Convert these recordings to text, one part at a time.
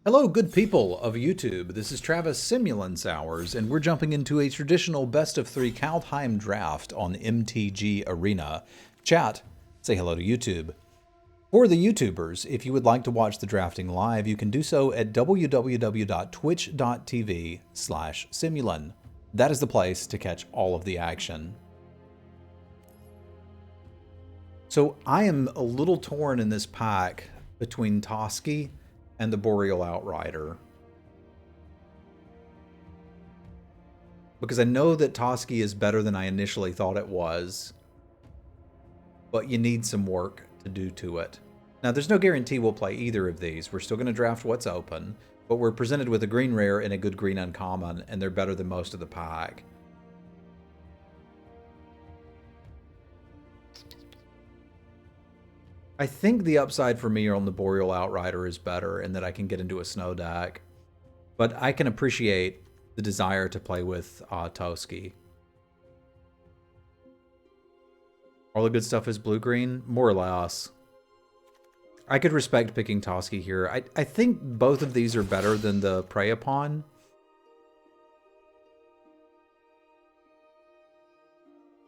Hello, good people of YouTube. This is Travis Semulin Sours, and we're jumping into a traditional best of three Kaldheim Draft on MTG Arena. Chat, say hello to YouTube. For the YouTubers, if you would like to watch the drafting live, you can do so at www.twitch.tv/Semulin. That is the place to catch all of the action. So I am a little torn in this pack between Toski and the Boreal Outrider, because I know that Toski is better than I initially thought it was, but you need some work to do to it. Now, there's no guarantee we'll play either of these. We're still going to draft what's open, but we're presented with a green rare and a good green uncommon, and they're better than most of the pack. I think the upside for me on the Boreal Outrider is better in that I can get into a snow deck, but I can appreciate the desire to play with Toski. All the good stuff is blue-green? More or less. I could respect picking Toski here. I think both of these are better than the Prey Upon.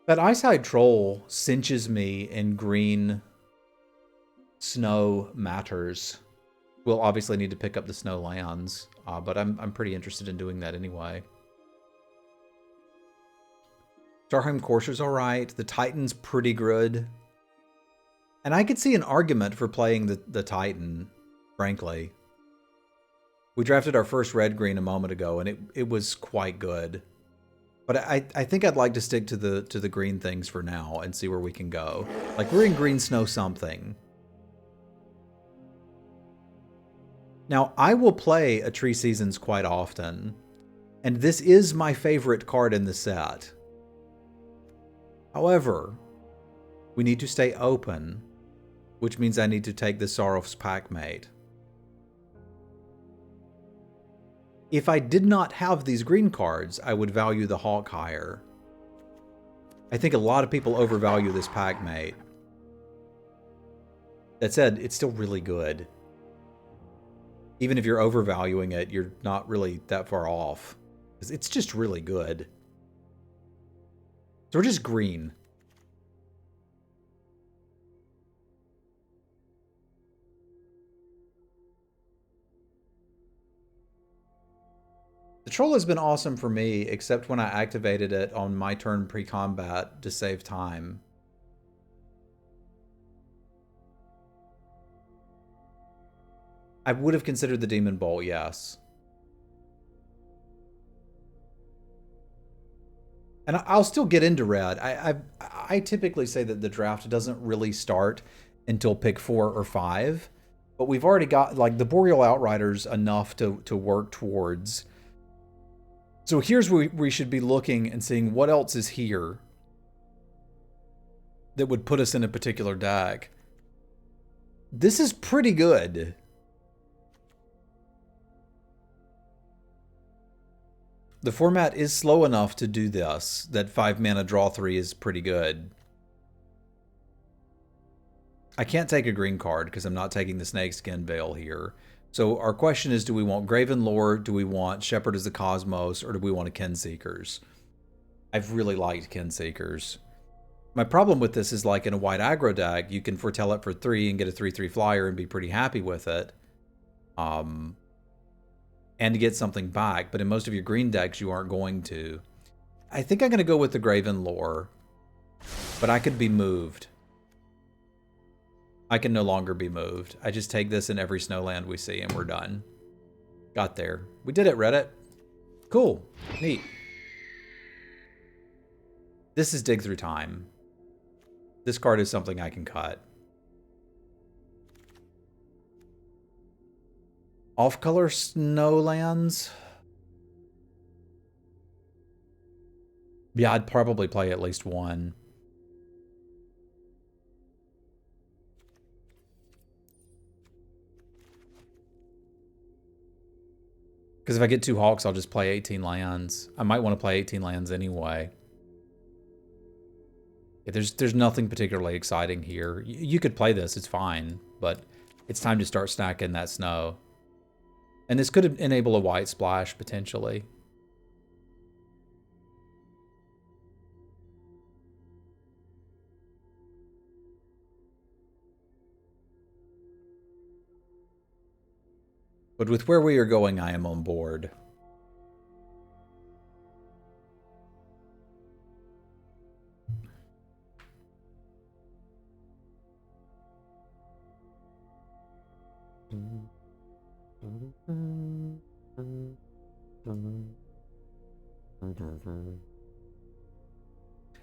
That Ice-Hide Troll cinches me in green snow matters. We'll obviously need to pick up the snow lands, but I'm pretty interested in doing that anyway. Starheim Courser's alright. The Titan's pretty good. And I could see an argument for playing the Titan, frankly. We drafted our first red-green a moment ago, and it was quite good. But I think I'd like to stick to the green things for now and see where we can go. Like, we're in green snow something. Now, I will play a Tree Seasons quite often, and this is my favorite card in the set. However, we need to stay open, which means I need to take the Sarof's Packmate. If I did not have these green cards, I would value the Hawk higher. I think a lot of people overvalue this Packmate. That said, it's still really good. Even if you're overvaluing it, you're not really that far off. It's just really good. So we're just green. The Troll has been awesome for me, except when I activated it on my turn pre-combat to save time. I would have considered the Demon Bolt, yes. And I'll still get into red. I typically say that the draft doesn't really start until pick 4 or 5. But we've already got, like, the Boreal Outriders enough to work towards. So here's where we should be looking and seeing what else is here that would put us in a particular deck. This is pretty good. The format is slow enough to do this, that 5 mana draw 3 is pretty good. I can't take a green card because I'm not taking the Snakeskin Veil here. So our question is, do we want Graven Lore, do we want Shepherd as the Cosmos, or do we want a Kenseekers? I've really liked Kenseekers. My problem with this is, like in a white aggro deck, you can foretell it for 3 and get a 3/3 flyer and be pretty happy with it. And to get something back, but in most of your green decks, you aren't going to. I think I'm going to go with the Graven Lore, but I could be moved. I can no longer be moved. I just take this in every snowland we see, and we're done. Got there. We did it, Reddit. Cool. Neat. This is Dig Through Time. This card is something I can cut. Off-color snowlands? Yeah, I'd probably play at least one. Because if I get 2 Hawks, I'll just play 18 lands. I might want to play 18 lands anyway. Yeah, there's nothing particularly exciting here. You could play this, it's fine. But it's time to start stacking that snow. And this could enable a white splash, potentially. But with where we are going, I am on board.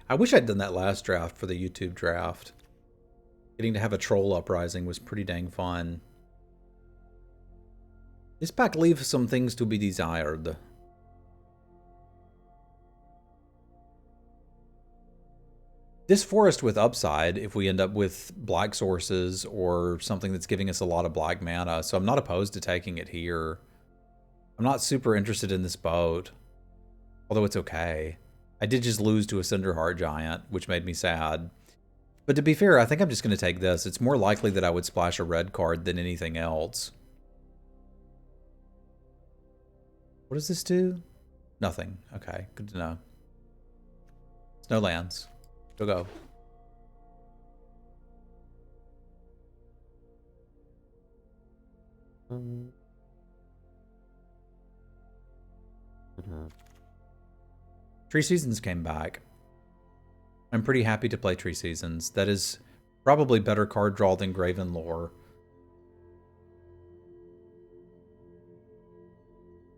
I wish I'd done that last draft for the YouTube draft. Getting to have a troll uprising was pretty dang fun. This pack leaves some things to be desired. This forest with upside, if we end up with black sources or something that's giving us a lot of black mana, so I'm not opposed to taking it here. I'm not super interested in this boat, although it's okay. I did just lose to a Cinderheart Giant, which made me sad. But to be fair, I think I'm just going to take this. It's more likely that I would splash a red card than anything else. What does this do? Nothing. Okay, good to know. It's no lands. Go. Tree Seasons came back. I'm pretty happy to play Tree Seasons. That is probably better card draw than Graven Lore.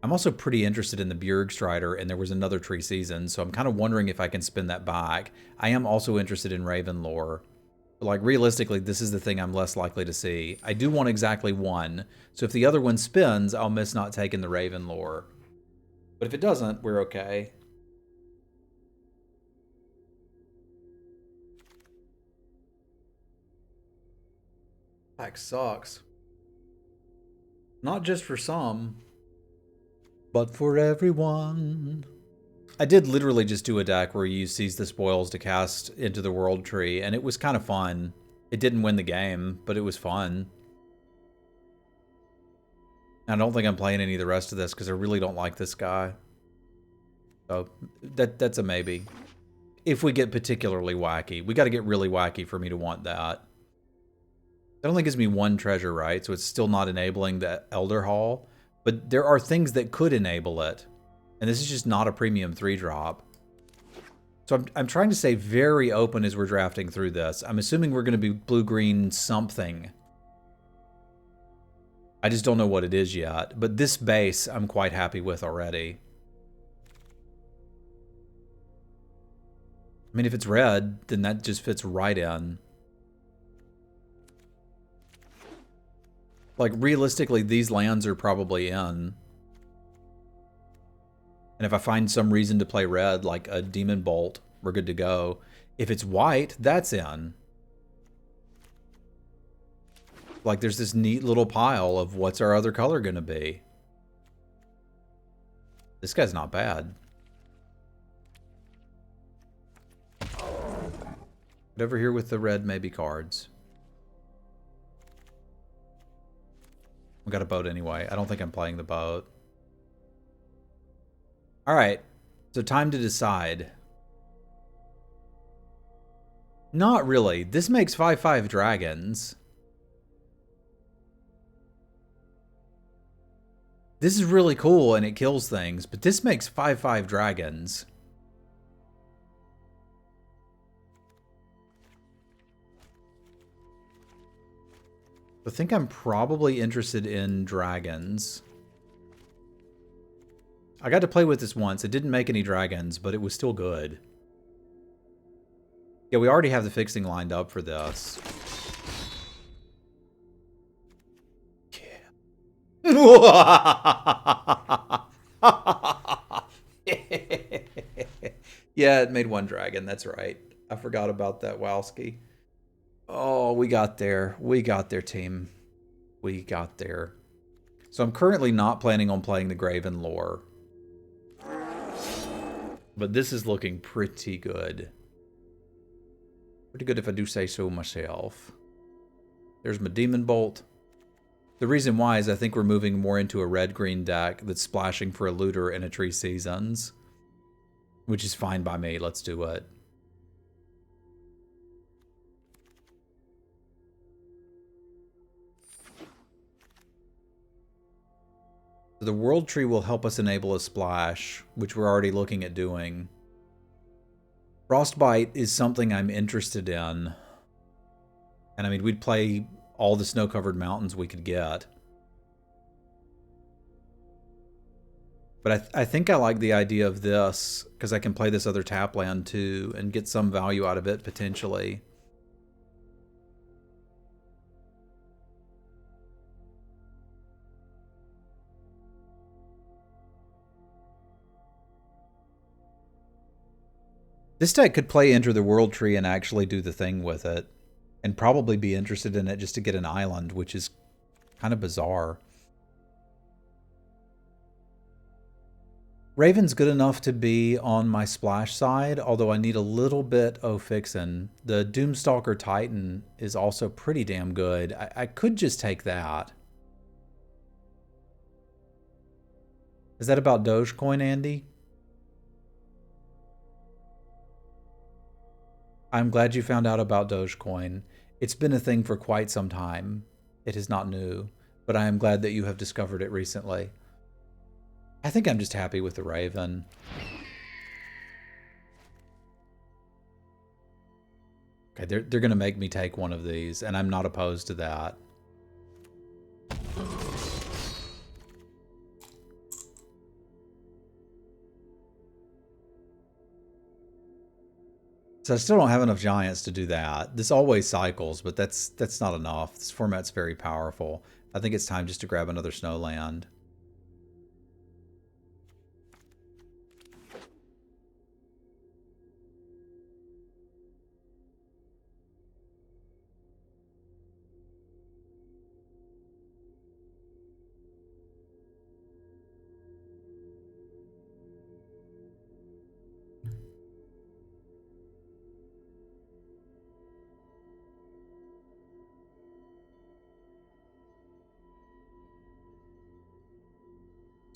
I'm also pretty interested in the Bjergstrider, and there was another Tree Season, so I'm kind of wondering if I can spin that back. I am also interested in Raven Lore. But like, realistically, this is the thing I'm less likely to see. I do want exactly one, so if the other one spins, I'll miss not taking the Raven Lore. But if it doesn't, we're okay. Pack sucks. Not just for some, but for everyone. I did literally just do a deck where you Seize the Spoils to cast into the World Tree, and it was kind of fun. It didn't win the game, but it was fun. I don't think I'm playing any of the rest of this because I really don't like this guy. So that's a maybe. If we get particularly wacky. We got to get really wacky for me to want that. That only gives me one treasure, right? So it's still not enabling the Elder Hall. But there are things that could enable it. And this is just not a premium 3-drop. So I'm trying to stay very open as we're drafting through this. I'm assuming we're going to be blue-green something. I just don't know what it is yet. But this base I'm quite happy with already. I mean, if it's red, then that just fits right in. Like, realistically, these lands are probably in. And if I find some reason to play red, like a Demon Bolt, we're good to go. If it's white, that's in. Like, there's this neat little pile of what's our other color going to be. This guy's not bad. But over here with the red maybe cards. We got a boat anyway. I don't think I'm playing the boat. All right. So time to decide. Not really. This makes 5/5 dragons. This is really cool and it kills things, but this makes 5/5 dragons. I think I'm probably interested in dragons. I got to play with this once. It didn't make any dragons, but it was still good. Yeah, we already have the fixing lined up for this. Yeah, it made one dragon. That's right. I forgot about that, Wowski. Oh, we got there. We got there, team. We got there. So I'm currently not planning on playing the Graven Lore. But this is looking pretty good. Pretty good if I do say so myself. There's my Demon Bolt. The reason why is I think we're moving more into a red-green deck that's splashing for a looter and a Tree Seasons, which is fine by me. Let's do it. The World Tree will help us enable a splash, which we're already looking at doing. Frostbite is something I'm interested in. And I mean, we'd play all the snow-covered mountains we could get. But I think I like the idea of this, because I can play this other tap land too, and get some value out of it, potentially. This deck could play Enter the World Tree and actually do the thing with it. And probably be interested in it just to get an island, which is kind of bizarre. Raven's good enough to be on my splash side, although I need a little bit of fixin'. The Doomstalker Titan is also pretty damn good. I could just take that. Is that about Dogecoin, Andy? I'm glad you found out about Dogecoin. It's been a thing for quite some time. It is not new, but I am glad that you have discovered it recently. I think I'm just happy with the Raven. Okay, they're going to make me take one of these, and I'm not opposed to that. So I still don't have enough giants to do that. This always cycles, but that's not enough. This format's very powerful. I think it's time just to grab another snowland.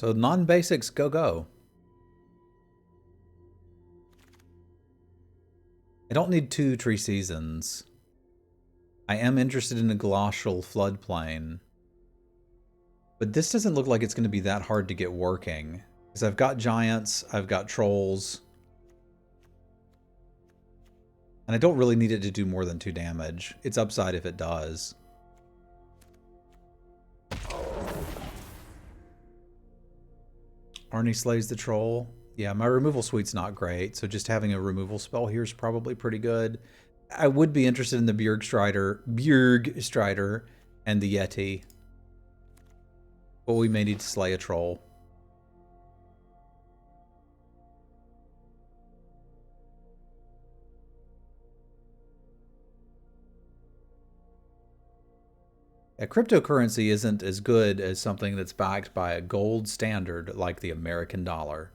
So non-basics, go. I don't need 2 Tree Seasons. I am interested in a glacial floodplain. But this doesn't look like it's going to be that hard to get working. Because I've got giants, I've got trolls. And I don't really need it to do more than 2 damage. It's upside if it does. Arnie slays the troll. Yeah, my removal suite's not great, so just having a removal spell here is probably pretty good. I would be interested in the Bjerg Strider and the Yeti. But we may need to slay a troll. A cryptocurrency isn't as good as something that's backed by a gold standard like the American dollar.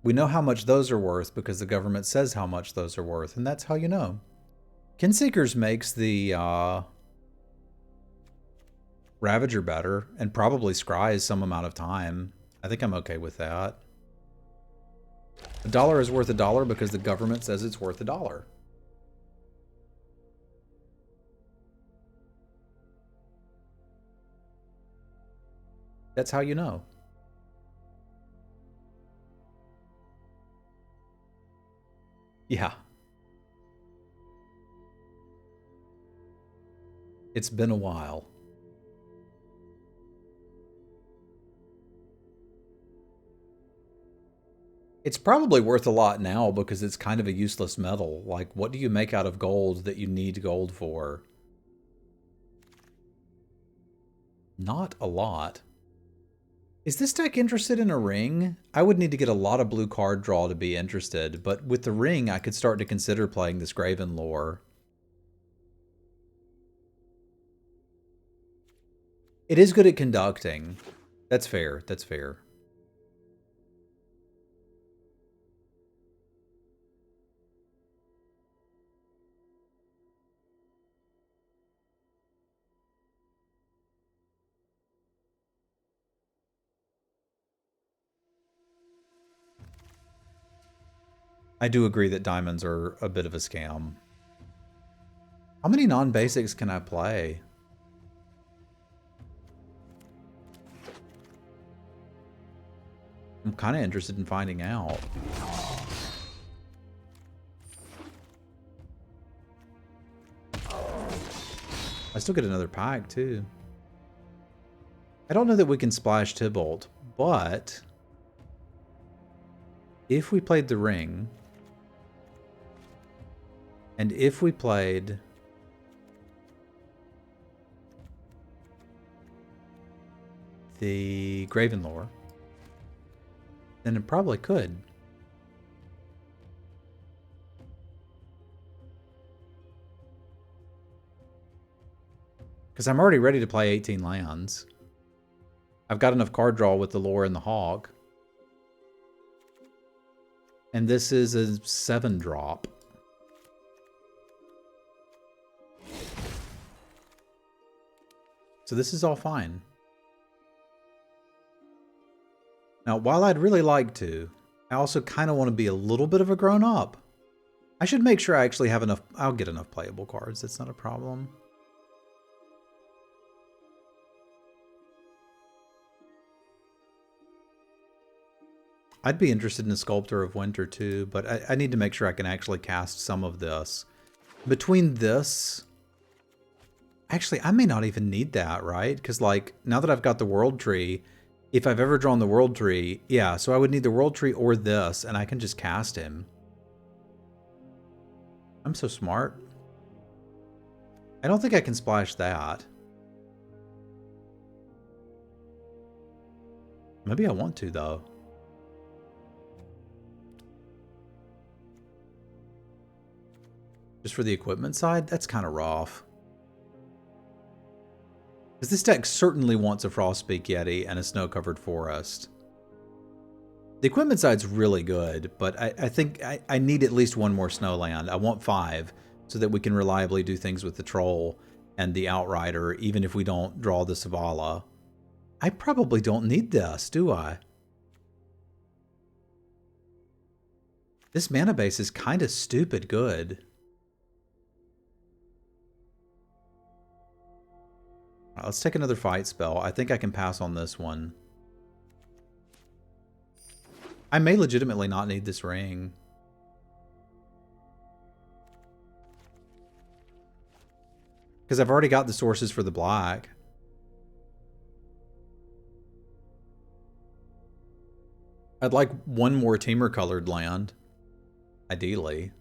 We know how much those are worth because the government says how much those are worth, and that's how you know. Kinseekers makes the Ravager better, and probably scries some amount of time. I think I'm okay with that. A dollar is worth $1 because the government says it's worth $1. That's how you know. Yeah. It's been a while. It's probably worth a lot now because it's kind of a useless metal. Like, what do you make out of gold that you need gold for? Not a lot. Is this deck interested in a ring? I would need to get a lot of blue card draw to be interested, but with the ring, I could start to consider playing this Graven lore. It is good at conducting. That's fair, that's fair. I do agree that diamonds are a bit of a scam. How many non-basics can I play? I'm kind of interested in finding out. I still get another pack, too. I don't know that we can splash Tybalt, but if we played the ring, and if we played the Gravenlore, then it probably could. Because I'm already ready to play 18 lands. I've got enough card draw with the Lore and the Hog. And this is a 7-drop. So this is all fine. Now, while I'd really like to, I also kind of want to be a little bit of a grown-up. I should make sure I actually have enough. I'll get enough playable cards. That's not a problem. I'd be interested in a Sculptor of Winter too, but I need to make sure I can actually cast some of this. Between this... Actually, I may not even need that, right? Because, like, now that I've got the World Tree, if I've ever drawn the World Tree, yeah, so I would need the World Tree or this, and I can just cast him. I'm so smart. I don't think I can splash that. Maybe I want to, though. Just for the equipment side? That's kind of rough. Because this deck certainly wants a Frostpeak Yeti and a Snow-Covered Forest. The equipment side's really good, but I think I need at least one more Snowland. I want 5, so that we can reliably do things with the Troll and the Outrider, even if we don't draw the Savala. I probably don't need this, do I? This mana base is kind of stupid good. All right, let's take another fight spell. I think I can pass on this one. I may legitimately not need this ring. Because I've already got the sources for the black. I'd like one more Teamer colored land. Ideally.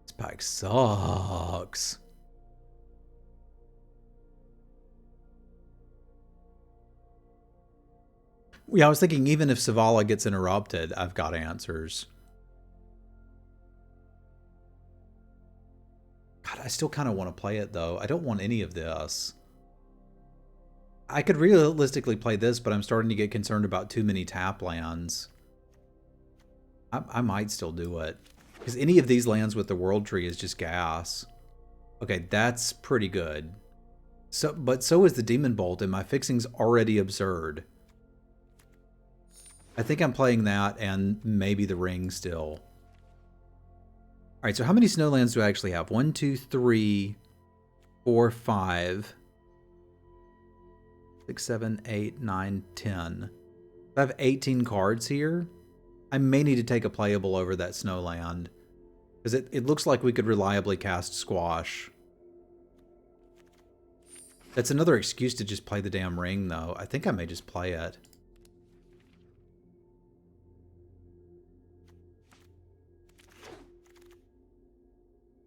This pack sucks. Yeah, I was thinking even if Savala gets interrupted, I've got answers. God, I still kind of want to play it, though. I don't want any of this. I could realistically play this, but I'm starting to get concerned about too many tap lands. I might still do it. Because any of these lands with the World Tree is just gas. Okay, that's pretty good. But so is the Demon Bolt, and my fixing's already absurd. I think I'm playing that and maybe the ring still. Alright, so how many Snowlands do I actually have? 1, 2, 3, 4, 5, 6, 7, 8, 9, 10. I have 18 cards here. I may need to take a playable over that Snowland. Because it looks like we could reliably cast Squash. That's another excuse to just play the damn ring, though. I think I may just play it.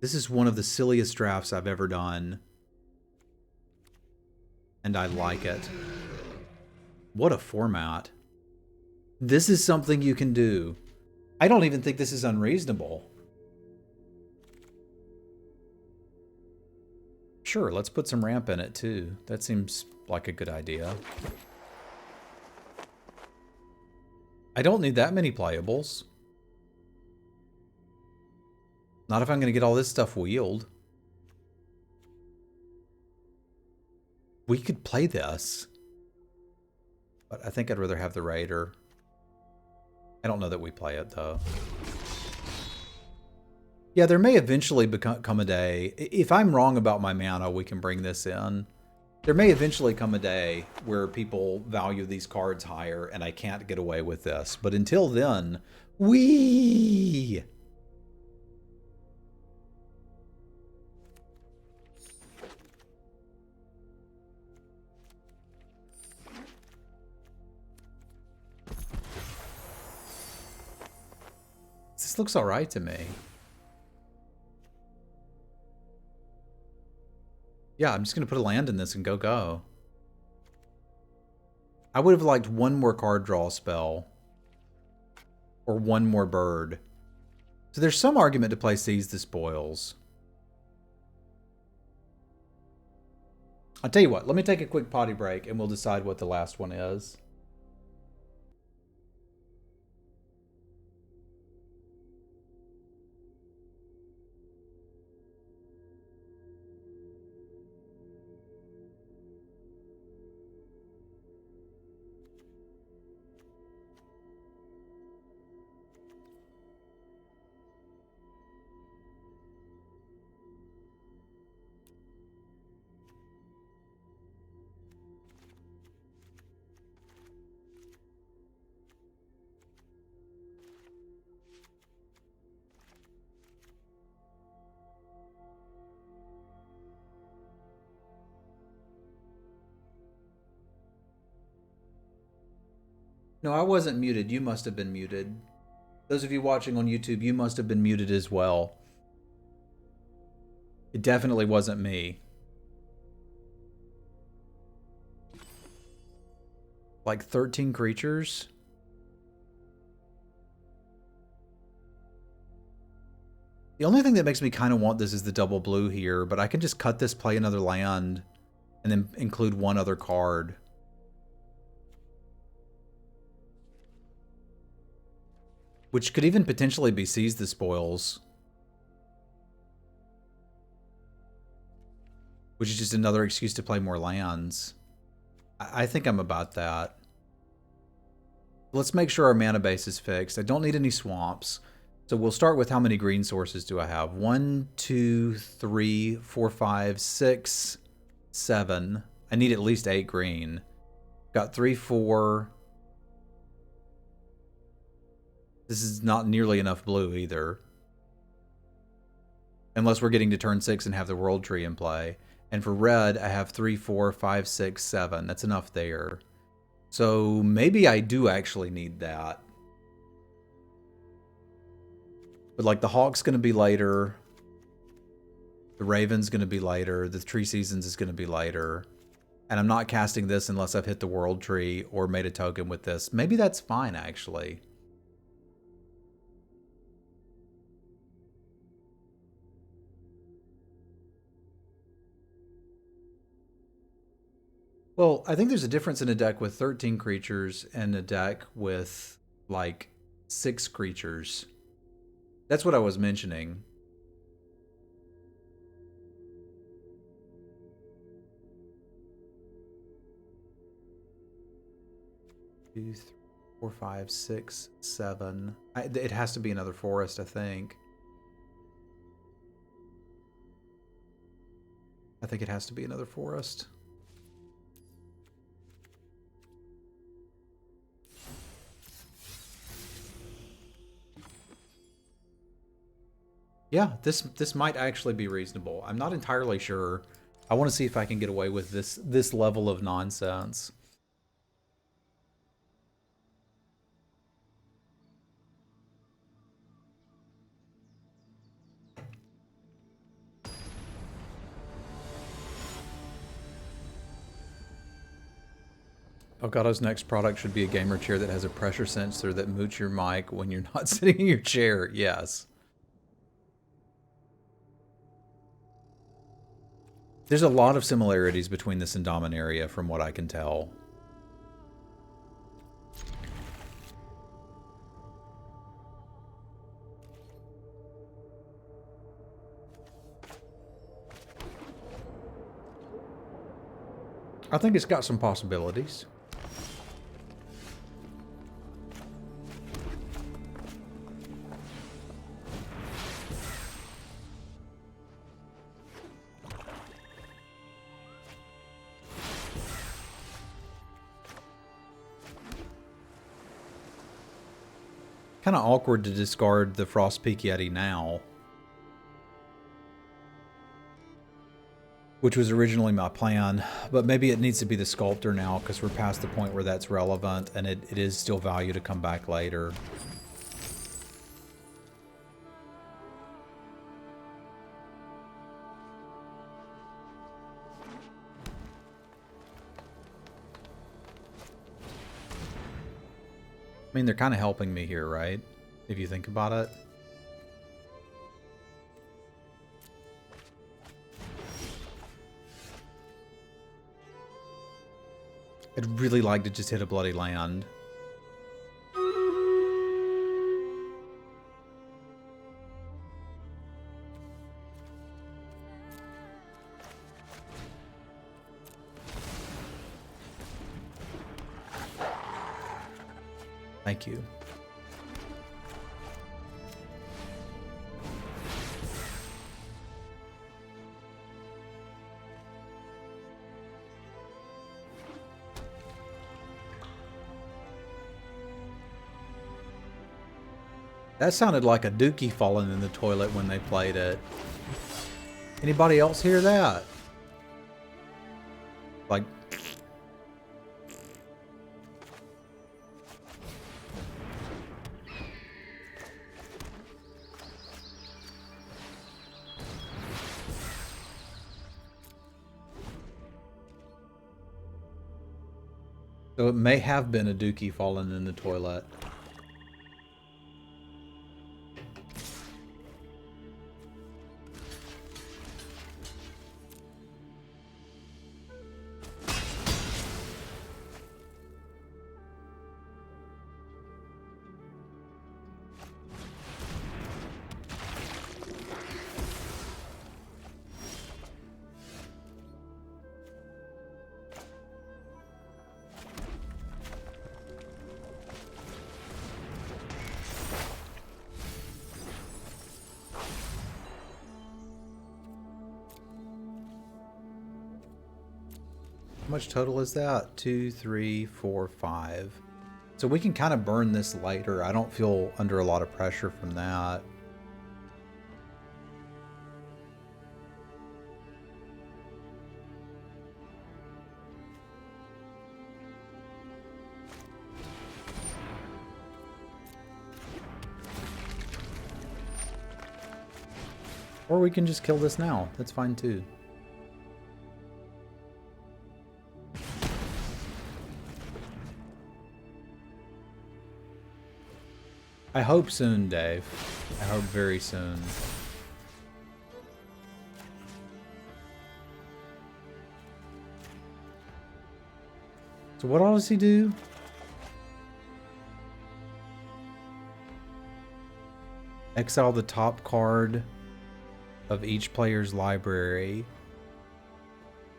This is one of the silliest drafts I've ever done. And I like it. What a format. This is something you can do. I don't even think this is unreasonable. Sure, let's put some ramp in it too. That seems like a good idea. I don't need that many playables. Not if I'm going to get all this stuff wheeled. We could play this. But I think I'd rather have the Raider. I don't know that we play it, though. Yeah, there may eventually come a day. If I'm wrong about my mana, we can bring this in. There may eventually come a day where people value these cards higher, and I can't get away with this. But until then, wee! This looks all right to me. Yeah, I'm just going to put a land in this and go. I would have liked one more card draw spell. Or one more bird. So there's some argument to play Seize the Spoils. I'll tell you what, let me take a quick potty break and we'll decide what the last one is. No, I wasn't muted. You must have been muted. Those of you watching on YouTube, you must have been muted as well. It definitely wasn't me. Like 13 creatures? The only thing that makes me kind of want this is the double blue here, but I can just cut this, play another land, and then include one other card. Which could even potentially be Seize the Spoils. Which is just another excuse to play more lands. I think I'm about that. Let's make sure our mana base is fixed. I don't need any swamps. So we'll start with how many green sources do I have? 1, 2, 3, 4, 5, 6, 7. I need at least 8 green. Got 3, 4. This is not nearly enough blue either. Unless we're getting to turn 6 and have the World Tree in play. And for red, I have 3, 4, 5, 6, 7. That's enough there. So maybe I do actually need that. But like the Hawk's going to be later. The Raven's going to be later. The Tree Seasons is going to be later. And I'm not casting this unless I've hit the World Tree or made a token with this. Maybe that's fine, actually. Well, I think there's a difference in a deck with 13 creatures and a deck with, like, 6 creatures. That's what I was mentioning. Two, 3, 4, 5, 6, 7. It has to be another forest, I think. I think it has to be another forest. Yeah, this might actually be reasonable. I'm not entirely sure. I want to see if I can get away with this level of nonsense. Elgato's next product should be a gamer chair that has a pressure sensor that mutes your mic when you're not sitting in your chair. Yes. There's a lot of similarities between this and Dominaria from what I can tell. I think it's got some possibilities. Kind of awkward to discard the Frost Peak Yeti now, which was originally my plan, but maybe it needs to be the Sculptor now because we're past the point where that's relevant and it is still value to come back later. I mean, they're kind of helping me here, right? If you think about it. I'd really like to just hit a bloody land. Thank you. That sounded like a dookie falling in the toilet when they played it. Anybody else hear that? Like... So it may have been a dookie falling in the toilet. How much total is that? 2, 3, 4, 5. So we can kind of burn this later. I don't feel under a lot of pressure from that. Or we can just kill this now. That's fine too. I hope soon, Dave. I hope very soon. So what all does he do? Exile the top card of each player's library.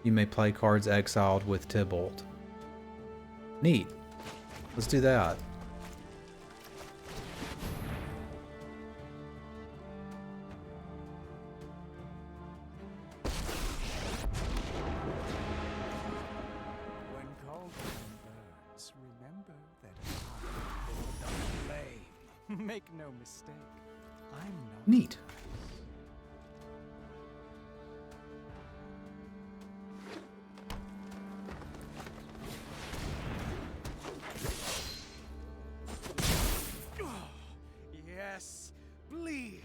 You may play cards exiled with Tybalt. Neat. Let's do that. When Kaldheim burns, remember that I bore the flame. Make no mistake, I'm not. Neat. Yes, bleed.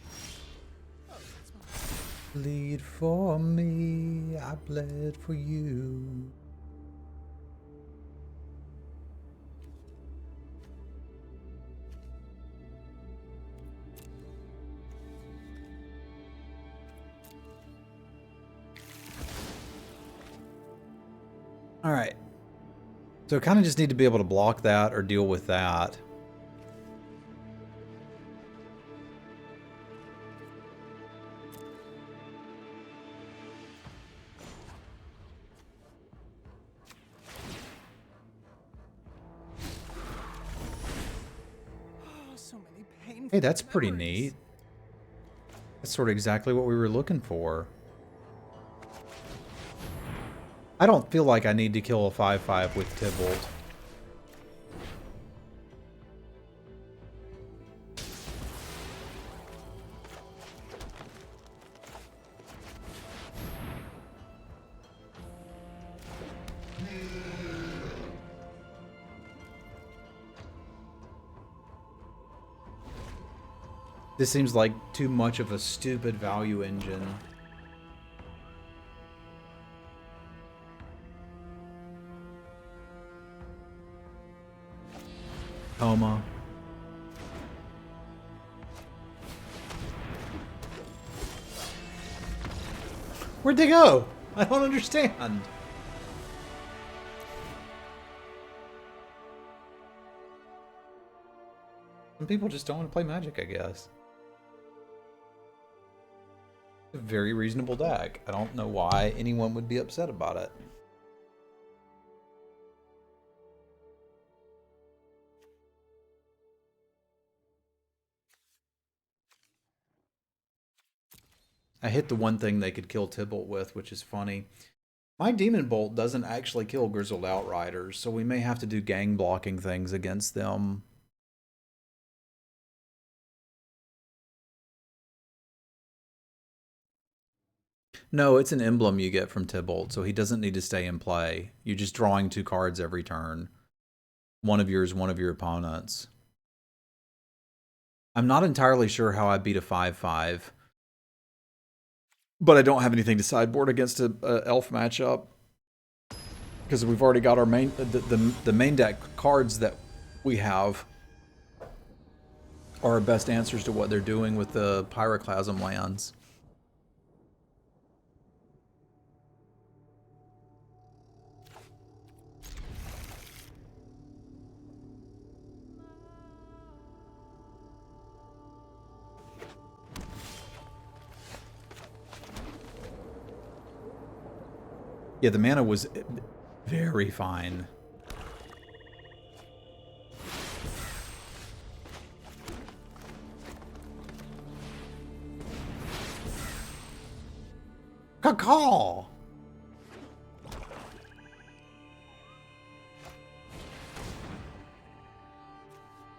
Oh, that's my... Bleed for me, I bled for you. All right. So kind of just need to be able to block that or deal with that. Hey, that's pretty neat. That's sort of exactly what we were looking for. I don't feel like I need to kill a 5/5 with Tybalt. This seems like too much of a stupid value engine. Coma. Where'd they go? I don't understand. Some people just don't want to play Magic, I guess. A very reasonable deck. I don't know why anyone would be upset about it. I hit the one thing they could kill Tybalt with, which is funny. My Demon Bolt doesn't actually kill Grizzled Outriders, so we may have to do gang blocking things against them. No, it's an emblem you get from Tybalt, so he doesn't need to stay in play. You're just drawing 2 cards every turn. One of yours, one of your opponent's. I'm not entirely sure how I beat a 5/5. But I don't have anything to sideboard against a elf matchup. Because we've already got our main the main deck cards that we have are our best answers to what they're doing with the Pyroclasm lands. Yeah, the mana was very fine. Caw-caw!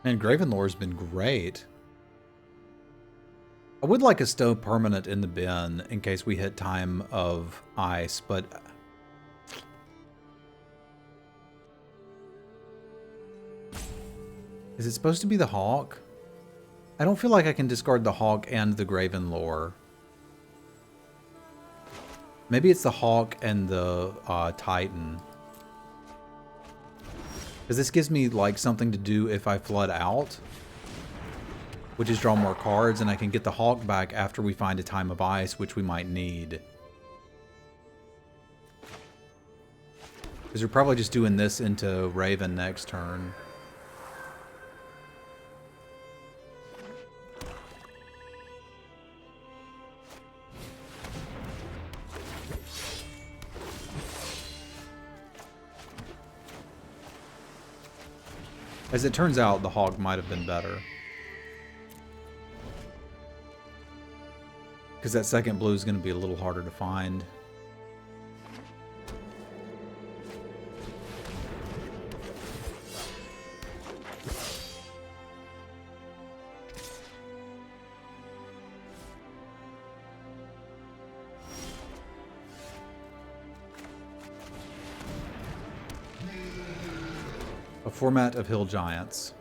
And Gravenlore's been great. I would like a Stow permanent in the bin in case we hit Time of Ice, but... Is it supposed to be the Hawk? I don't feel like I can discard the Hawk and the Gravenlore. Maybe it's the Hawk and the Titan. Because this gives me like something to do if I flood out. Which is draw more cards, and I can get the Hawk back after we find a Time of Ice, which we might need. Because we're probably just doing this into Raven next turn. As it turns out, the Hawk might have been better. Because that second blue is going to be a little harder to find. A format of Hill Giants.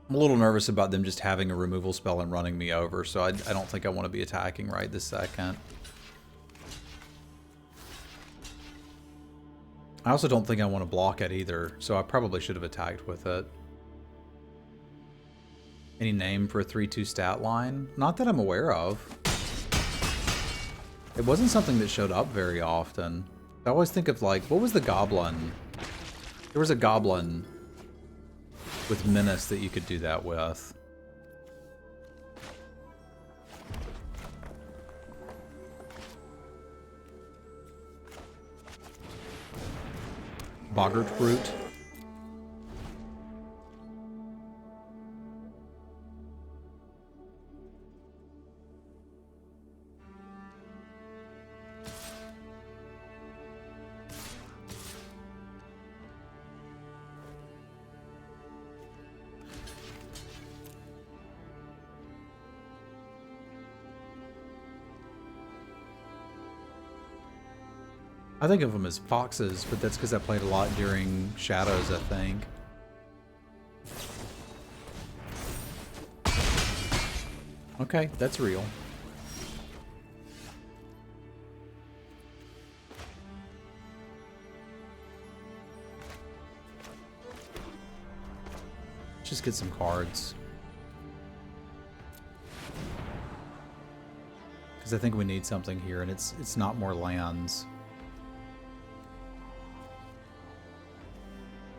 I'm a little nervous about them just having a removal spell and running me over, so I don't think I want to be attacking right this second. I also don't think I want to block it either, so I probably should have attacked with it. Any name for a 3/2 stat line? Not that I'm aware of. It wasn't something that showed up very often. I always think of like, what was the goblin? There was a goblin with Menace that you could do that with. Boggart Brute. I think of them as foxes, but that's because I played a lot during Shadows, I think. Okay, that's real. Let's just get some cards. Because I think we need something here, and it's not more lands.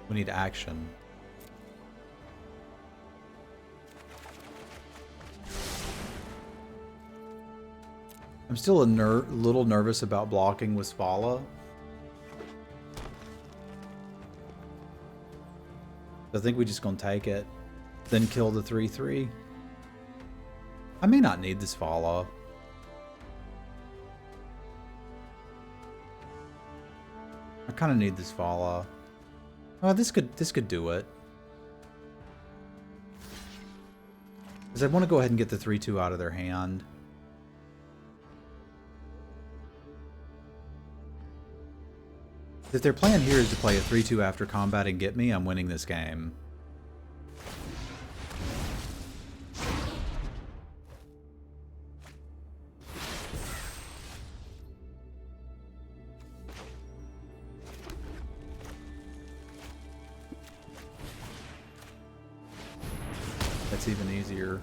We need action. I'm still a little nervous about blocking with Svala. I think we're just gonna take it, then kill the 3/3. I may not need this Svala. I kind of need this Svala. Oh, this could do it. Because I want to go ahead and get the 3/2 out of their hand. If their plan here is to play a 3/2 after combat and get me, I'm winning this game. That's even easier.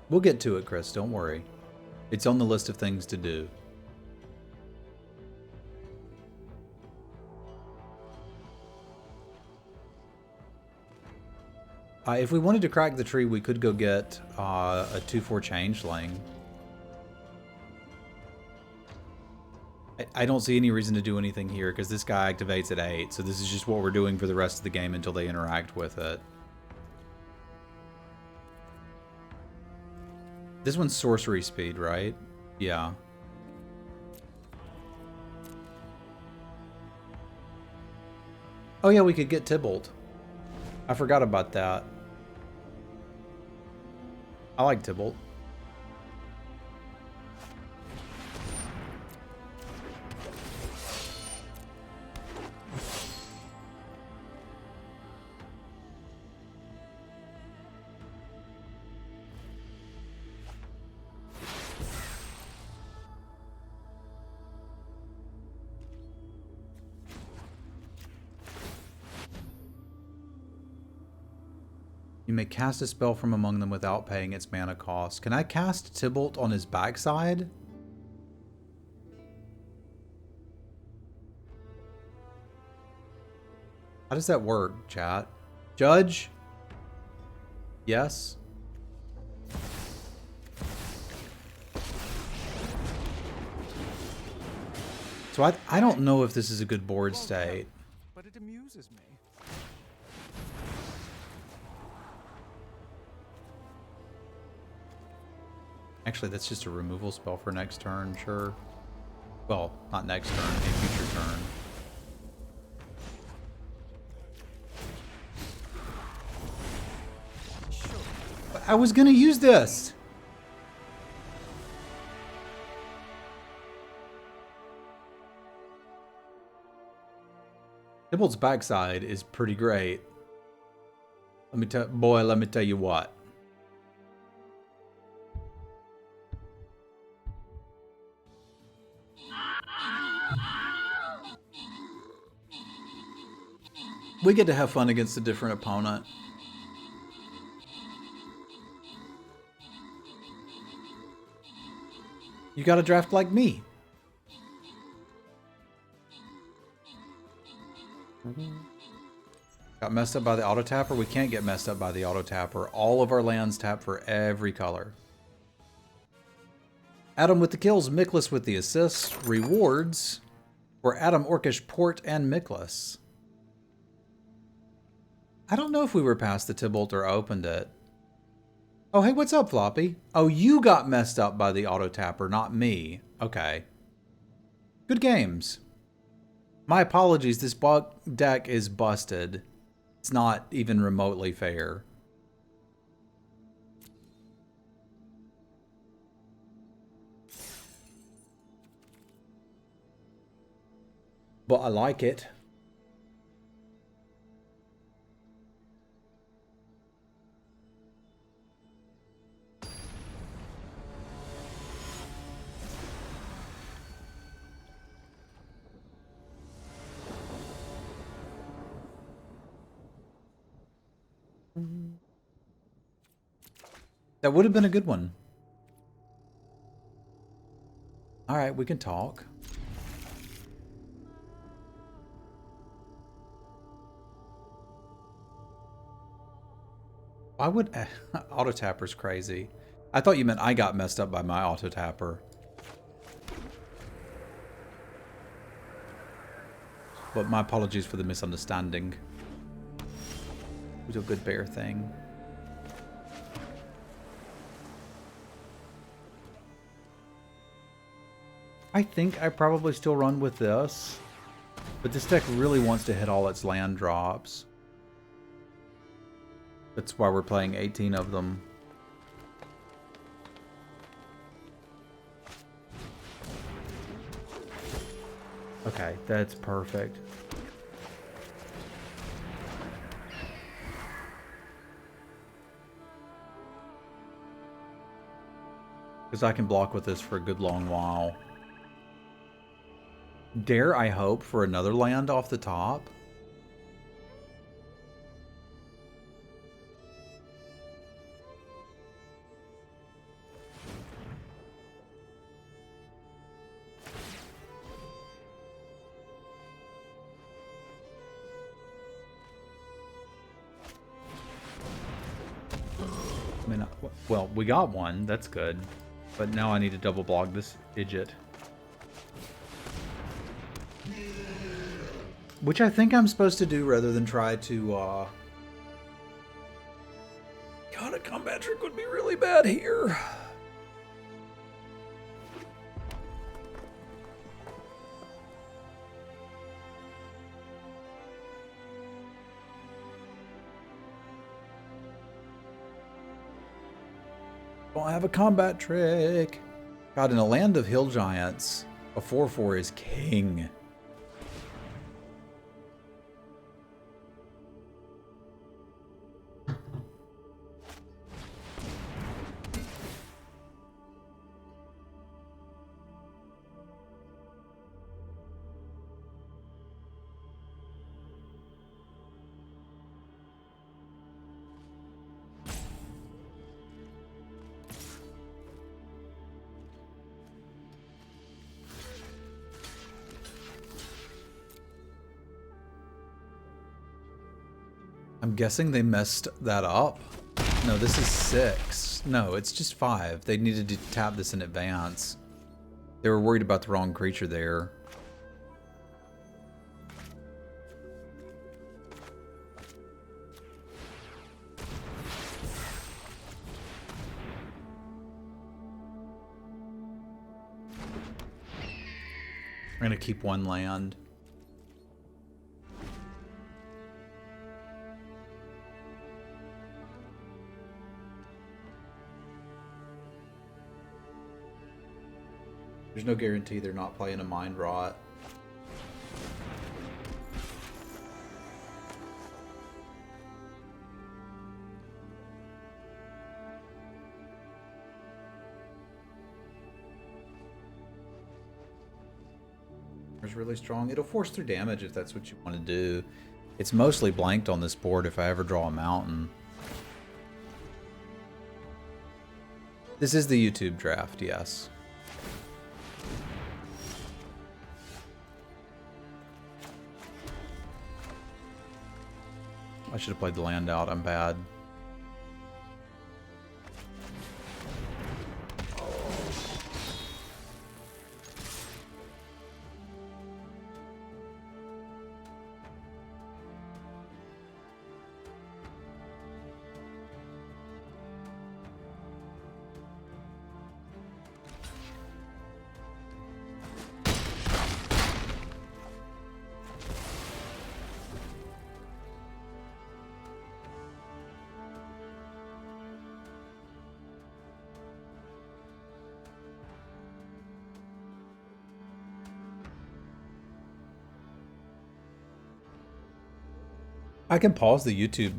We'll get to it, Chris. Don't worry. It's on the list of things to do. If we wanted to crack the tree, we could go get a 2/4 changeling. I don't see any reason to do anything here because this guy activates at 8, so this is just what we're doing for the rest of the game until they interact with it. This one's sorcery speed, right? Yeah. Oh yeah, we could get Tybalt. I forgot about that. I like Tybalt. You may cast a spell from among them without paying its mana cost. Can I cast Tybalt on his backside? How does that work, chat? Judge? Yes? So I don't know if this is a good board state. But it amuses me. Actually, that's just a removal spell for next turn, sure. Well, not next turn, a future turn. But I was gonna use this! Tybalt's backside is pretty great. Let me tell you what. We get to have fun against a different opponent. You got to draft like me. Got messed up by the auto tapper. We can't get messed up by the auto tapper. All of our lands tap for every color. Adam with the kills, Miklas with the assists. Rewards for Adam, Orcish, Port, and Miklas. I don't know if we were past the Tybalt or opened it. Oh, hey, what's up, Floppy? Oh, you got messed up by the auto tapper, not me. Okay. Good games. My apologies, this deck is busted. It's not even remotely fair. But I like it. That would have been a good one. All right, we can talk. Why would auto tapper's crazy? I thought you meant I got messed up by my auto tapper. But my apologies for the misunderstanding. It was a good bear thing. I think I probably still run with this, but this deck really wants to hit all its land drops. That's why we're playing 18 of them. Okay, that's perfect. Because I can block with this for a good long while. Dare I hope for another land off the top? I mean, well, we got one. That's good. But now I need to double block this idiot. Which I think I'm supposed to do rather than try to, God, a combat trick would be really bad here. Don't have a combat trick. God, in a land of hill giants, a 4/4 is king. I'm guessing they messed that up. No, this is 6. No, it's just 5. They needed to tap this in advance. They were worried about the wrong creature there. I'm gonna keep one land. There's no guarantee they're not playing a Mind Rot. It's really strong. It'll force through damage if that's what you want to do. It's mostly blanked on this board if I ever draw a mountain. This is the YouTube draft, yes. I should have played the land out. I'm bad. I can pause the YouTube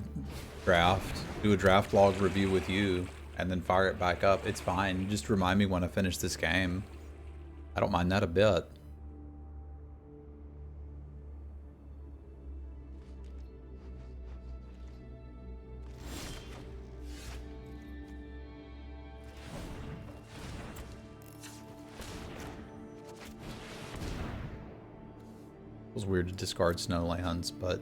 draft, do a draft log review with you, and then fire it back up. It's fine. Just remind me when I finish this game. I don't mind that a bit. It was weird to discard snowlands, but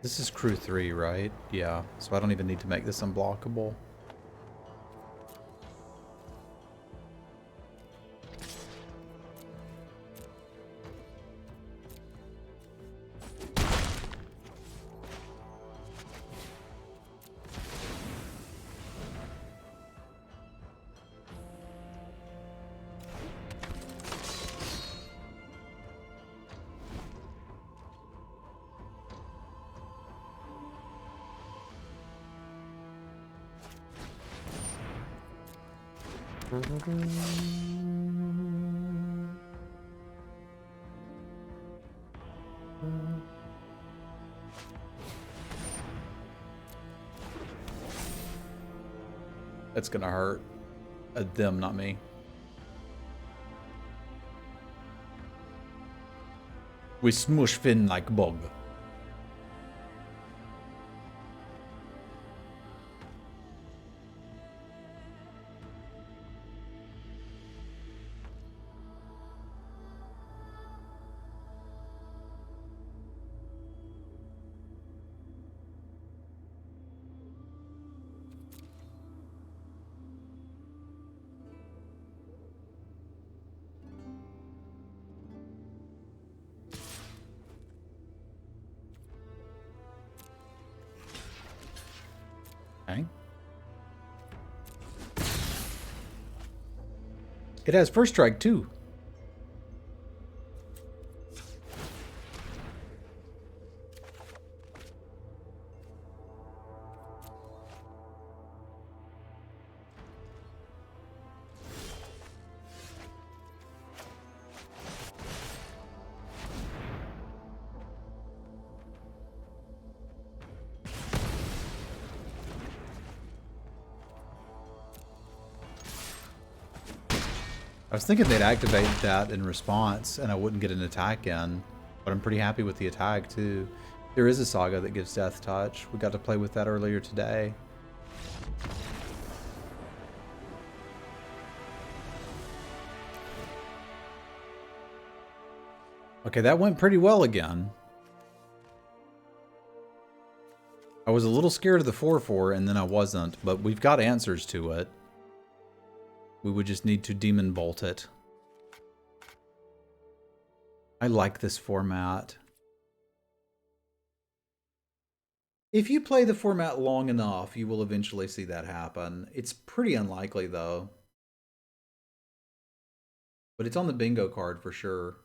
this is crew 3, right? Yeah, so I don't even need to make this unblockable. That's gonna hurt. Them, not me. We smush Finn like bug. Okay. It has first strike too. I was thinking they'd activate that in response and I wouldn't get an attack in, but I'm pretty happy with the attack too. There is a saga that gives Death Touch. We got to play with that earlier today. Okay, that went pretty well again. I was a little scared of the 4/4 and then I wasn't, but we've got answers to it. We would just need to Demon Bolt it. I like this format. If you play the format long enough, you will eventually see that happen. It's pretty unlikely though. But it's on the bingo card for sure.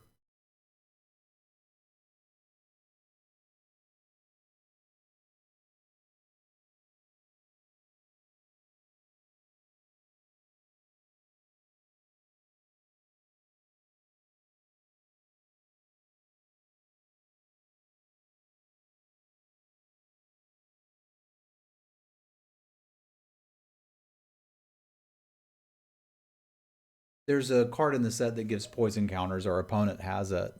There's a card in the set that gives poison counters. Our opponent has it.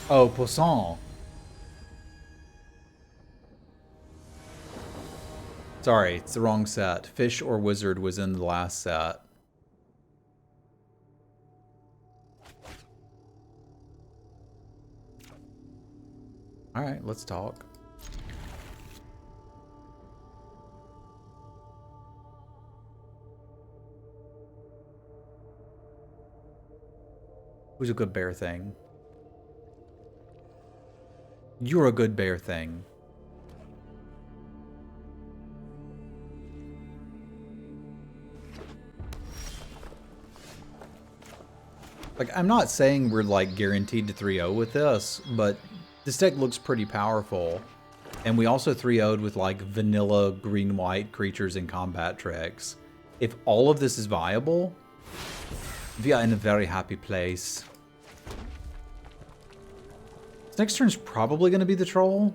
Oh, Poisson. Sorry, it's the wrong set. Fish or Wizard was in the last set. Alright, let's talk. Who's a good bear thing? You're a good bear thing. Like, I'm not saying we're, like, guaranteed to 3-0 with this, but this deck looks pretty powerful. And we also 3-0'd with, like, vanilla green-white creatures and combat tricks. If all of this is viable, we are in a very happy place. This next turn's probably going to be the troll.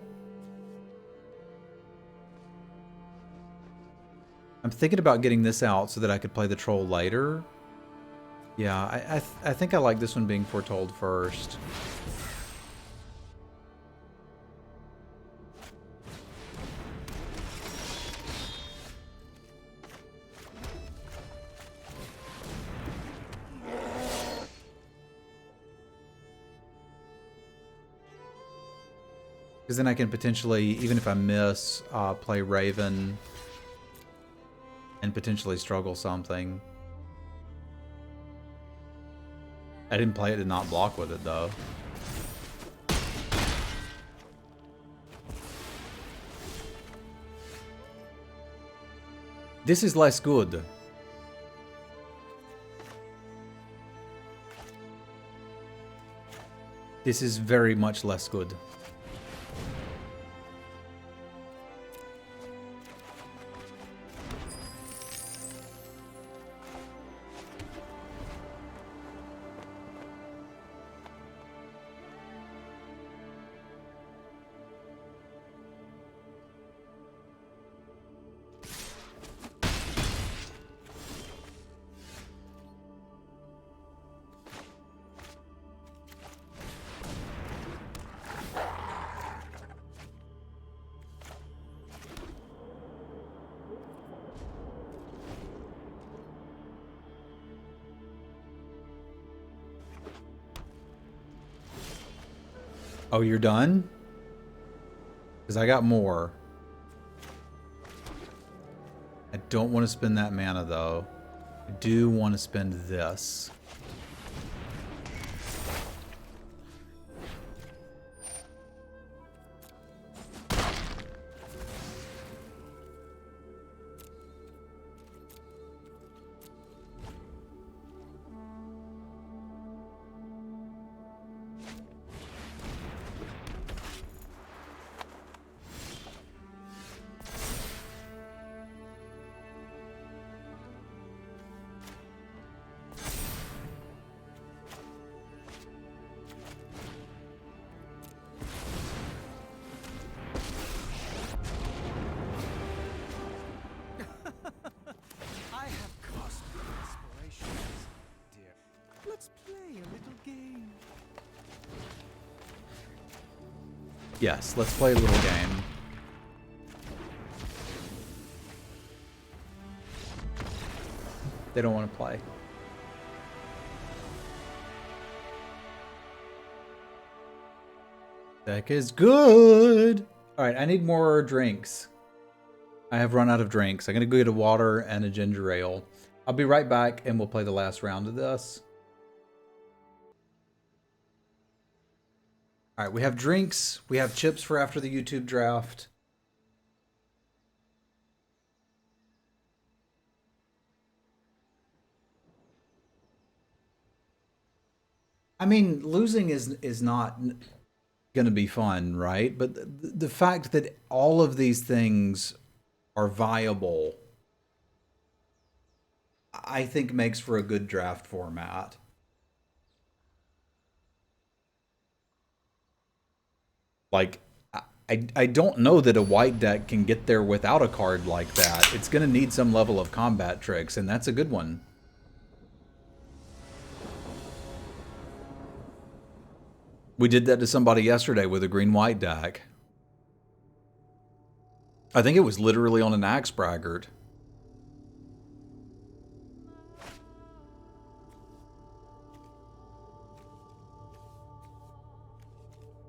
I'm thinking about getting this out so that I could play the troll later. Yeah, I think I like this one being foretold first. Because then I can potentially, even if I miss, play Raven and potentially struggle something. I didn't play it to not block with it, though. This is less good. This is very much less good. Oh, you're done? Because I got more. I don't want to spend that mana, though. I do want to spend this. I have cosmic aspirations, dear. Let's play a little game. Yes, let's play a little game. They don't want to play. Deck is good. All right, I need more drinks. I have run out of drinks. I'm going to go get a water and a ginger ale. I'll be right back and we'll play the last round of this. All right, we have drinks. We have chips for after the YouTube draft. I mean, losing is not going to be fun, right? But the fact that all of these things are viable, I think makes for a good draft format. Like, I don't know that a white deck can get there without a card like that. It's going to need some level of combat tricks, and that's a good one. We did that to somebody yesterday with a green-white deck. I think it was literally on an Axe Braggart.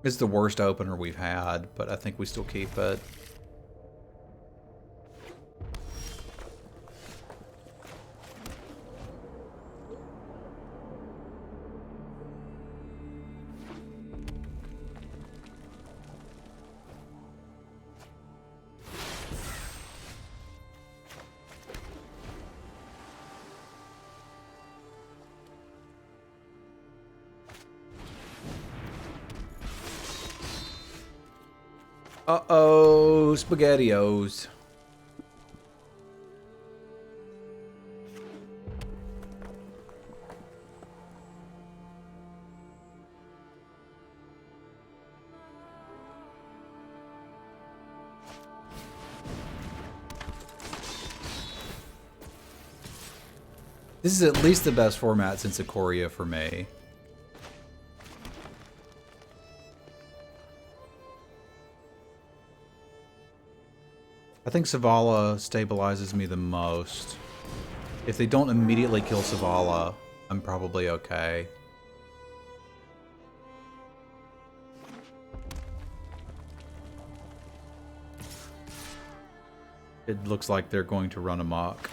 It's the worst opener we've had, but I think we still keep it. Uh-oh, SpaghettiOs. This is at least the best format since Ikoria for me. I think Savala stabilizes me the most. If they don't immediately kill Savala, I'm probably okay. It looks like they're going to run amok.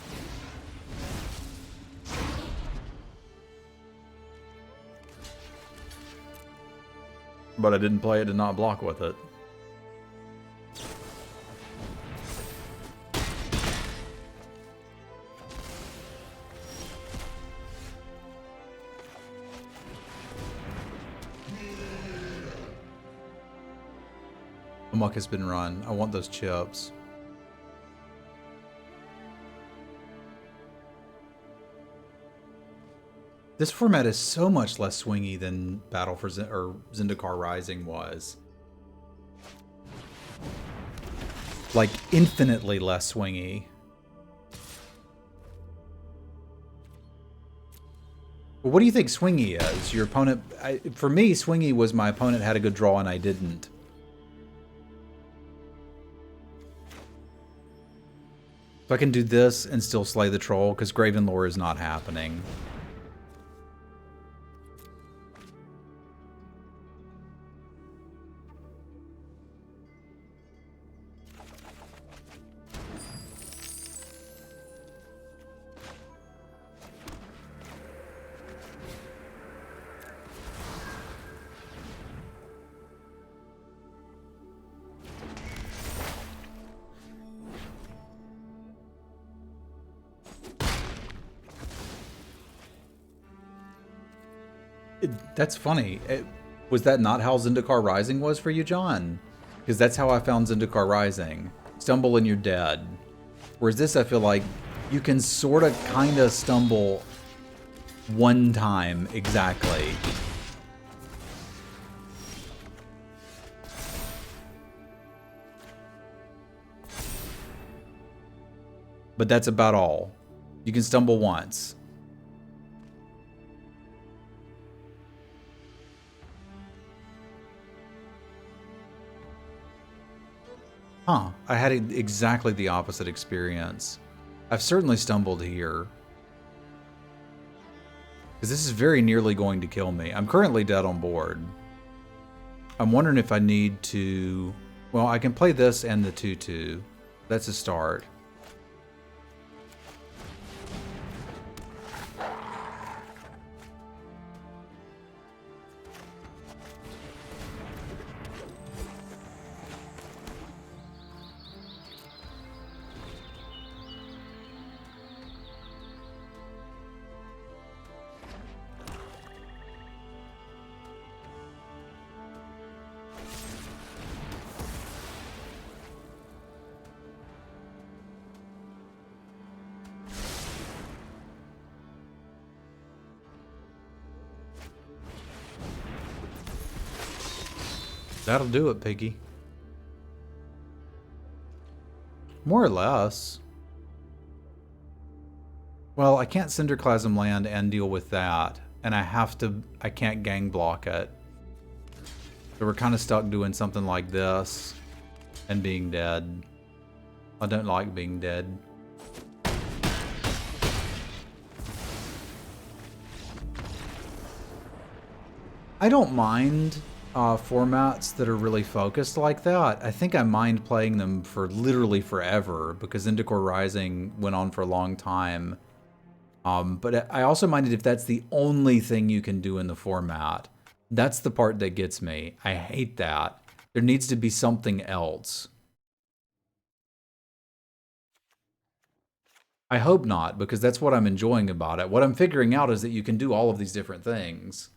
But I didn't play it to not block with it. Amok has been run. I want those chips. This format is so much less swingy than Battle for Zendikar Rising was. Like, infinitely less swingy. Well, what do you think swingy is? Your opponent... for me, swingy was my opponent had a good draw and I didn't. So I can do this and still slay the troll, because Graven Lore is not happening. That's funny. Was that not how Zendikar Rising was for you, John? Because that's how I found Zendikar Rising. Stumble and you're dead. Whereas this, I feel like you can sort of kind of stumble one time exactly. But that's about all. You can stumble once. Huh, I had exactly the opposite experience. I've certainly stumbled here. Because this is very nearly going to kill me. I'm currently dead on board. I'm wondering if I need to... Well, I can play this and the 2/2. That's a start. That'll do it, Piggy. More or less. Well, I can't Cinderclasm land and deal with that. And I can't gang block it. So we're kind of stuck doing something like this and being dead. I don't like being dead. I don't mind formats that are really focused like that. I think I mind playing them for literally forever because Indicor Rising went on for a long time. But I also mind it if that's the only thing you can do in the format. That's the part that gets me. I hate that. There needs to be something else. I hope not, because that's what I'm enjoying about it. What I'm figuring out is that you can do all of these different things.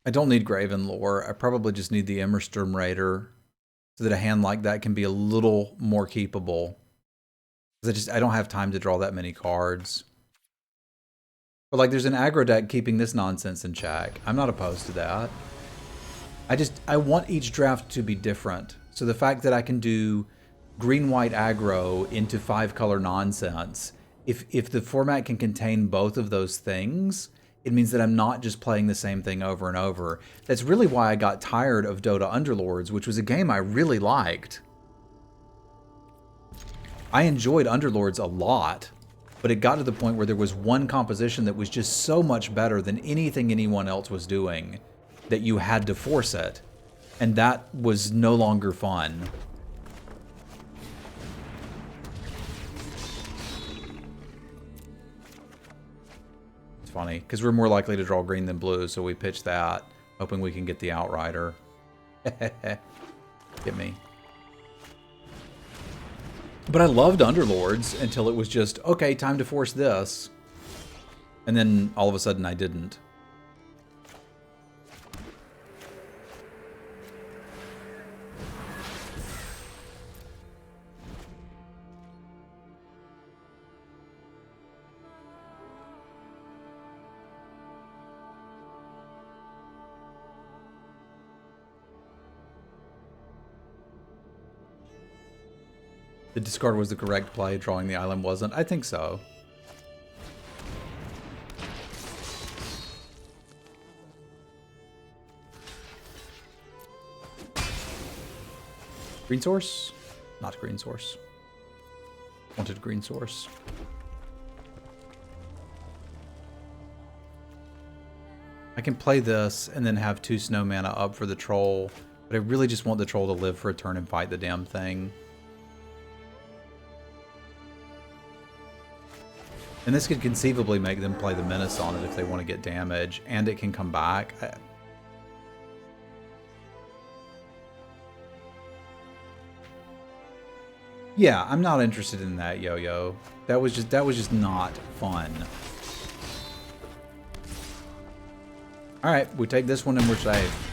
I don't need Graven lore. I probably just need the Immersturm Raider so that a hand like that can be a little more keepable. Because I don't have time to draw that many cards. But like there's an aggro deck keeping this nonsense in check. I'm not opposed to that. I want each draft to be different. So the fact that I can do green-white aggro into 5-color nonsense, if the format can contain both of those things, it means that I'm not just playing the same thing over and over. That's really why I got tired of Dota Underlords, which was a game I really liked. I enjoyed Underlords a lot, but it got to the point where there was one composition that was just so much better than anything anyone else was doing that you had to force it, and that was no longer fun. It's funny, because we're more likely to draw green than blue, so we pitch that, hoping we can get the Outrider. Get me. But I loved Underlords until it was just, okay, time to force this. And then all of a sudden I didn't. The discard was the correct play, drawing the island wasn't. I think so. Green source? Not green source. Wanted green source. I can play this and then have 2 snow mana up for the troll, but I really just want the troll to live for a turn and fight the damn thing. And this could conceivably make them play the Menace on it if they want to get damage, and it can come back. Yeah, I'm not interested in that, Yo-Yo. That was just not fun. All right, we take this one and we're safe.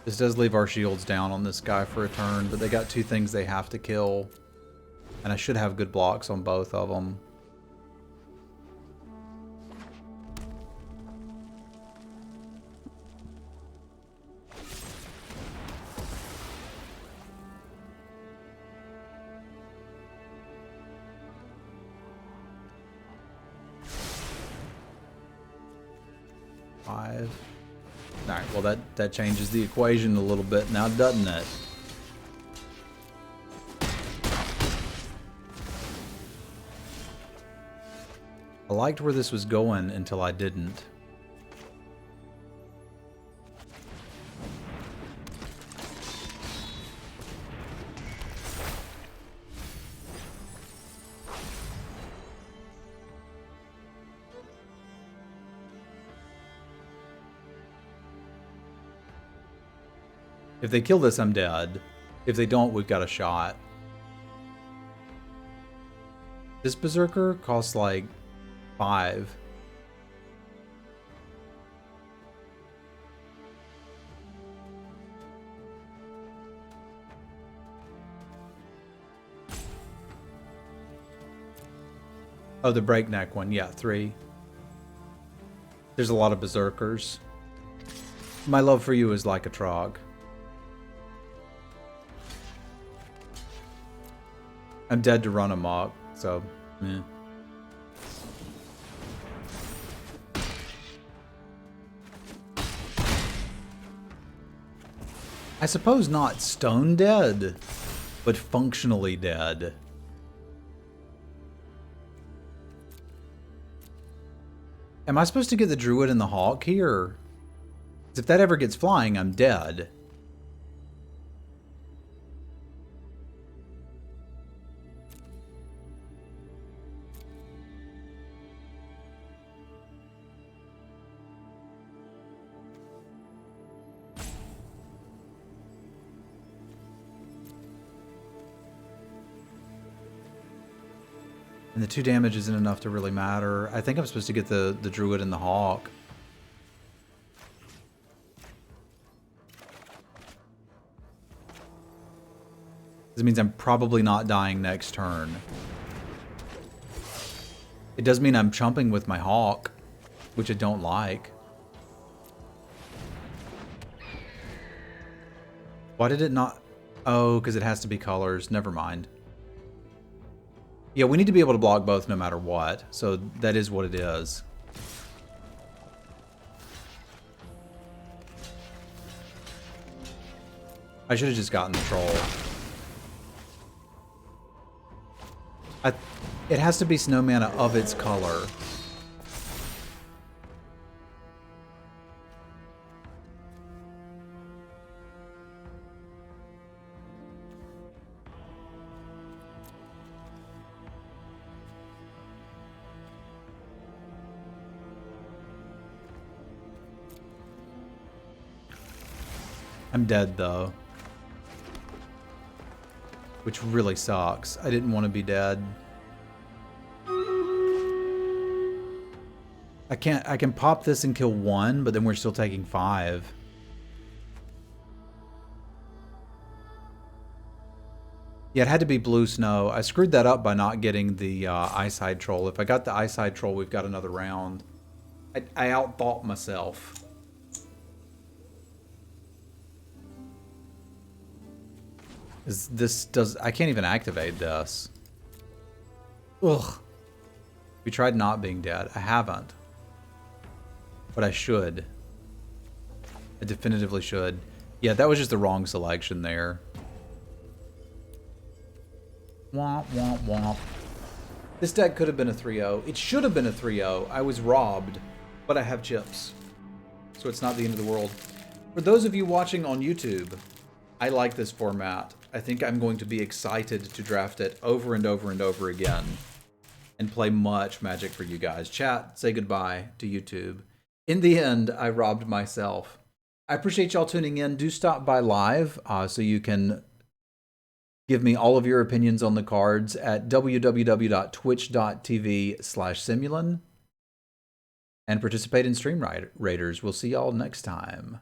This does leave our shields down on this guy for a turn, but they got 2 things they have to kill. And I should have good blocks on both of them. Five. Alright, well that changes the equation a little bit now, doesn't it? I liked where this was going until I didn't. If they kill this, I'm dead. If they don't, we've got a shot. This Berserker costs like 5. Oh, the breakneck one. Yeah, 3. There's a lot of Berserkers. My love for you is like a trog. I'm dead to run amok, so, meh. I suppose not stone dead, but functionally dead. Am I supposed to get the Druid and the Hawk here? 'Cause if that ever gets flying, I'm dead. And the 2 damage isn't enough to really matter. I think I'm supposed to get the Druid and the Hawk. This means I'm probably not dying next turn. It does mean I'm chumping with my Hawk, which I don't like. Why did it not? Oh, because it has to be colors. Never mind. Yeah, we need to be able to block both no matter what, so that is what it is. I should have just gotten the troll. It has to be snow mana of its color. I'm dead, though. Which really sucks. I didn't want to be dead. I can pop this and kill 1, but then we're still taking 5. Yeah, it had to be blue snow. I screwed that up by not getting the Eyeside Troll. If I got the Eyeside Troll, we've got another round. I outthought myself. I can't even activate this. Ugh. We tried not being dead. I haven't. But I should. I definitively should. Yeah, that was just the wrong selection there. Womp, womp, womp. This deck could have been a 3-0. It should have been a 3-0. I was robbed. But I have chips. So it's not the end of the world. For those of you watching on YouTube, I like this format. I think I'm going to be excited to draft it over and over and over again. And play much Magic for you guys. Chat, say goodbye to YouTube. In the end, I robbed myself. I appreciate y'all tuning in. Do stop by live so you can give me all of your opinions on the cards at www.twitch.tv/Semulin and participate in Stream Raiders. We'll see y'all next time.